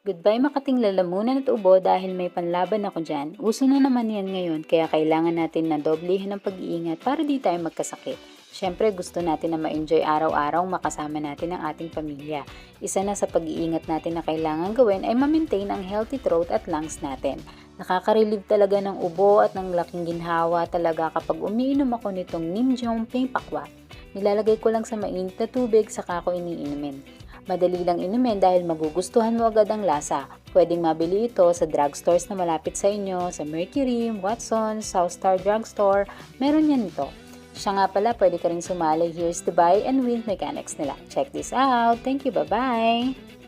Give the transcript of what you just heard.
Goodbye makating lalamunan at ubo dahil may panlaban ako dyan. Uso na naman yan ngayon kaya kailangan natin na doblehin ang pag-iingat para di tayo magkasakit. Siyempre gusto natin na ma-enjoy araw-araw makasama natin ang ating pamilya. Isa na sa pag-iingat natin na kailangan gawin ay ma-maintain ang healthy throat at lungs natin. Nakaka-relieve talaga ng ubo at ng laking ginhawa talaga kapag umiinom ako nitong Nimjong Ping Pakwa. Nilalagay ko lang sa mainit na tubig saka ko iniinumin. Madali lang inumin dahil magugustuhan mo agad ang lasa. Pwedeng mabili ito sa drugstores na malapit sa inyo, sa Mercury, Watsons, Southstar Drugstore, meron yan ito. Siya nga pala, pwede ka rin sumali. Here's to buy and win mechanics nila. Check this out. Thank you, bye-bye!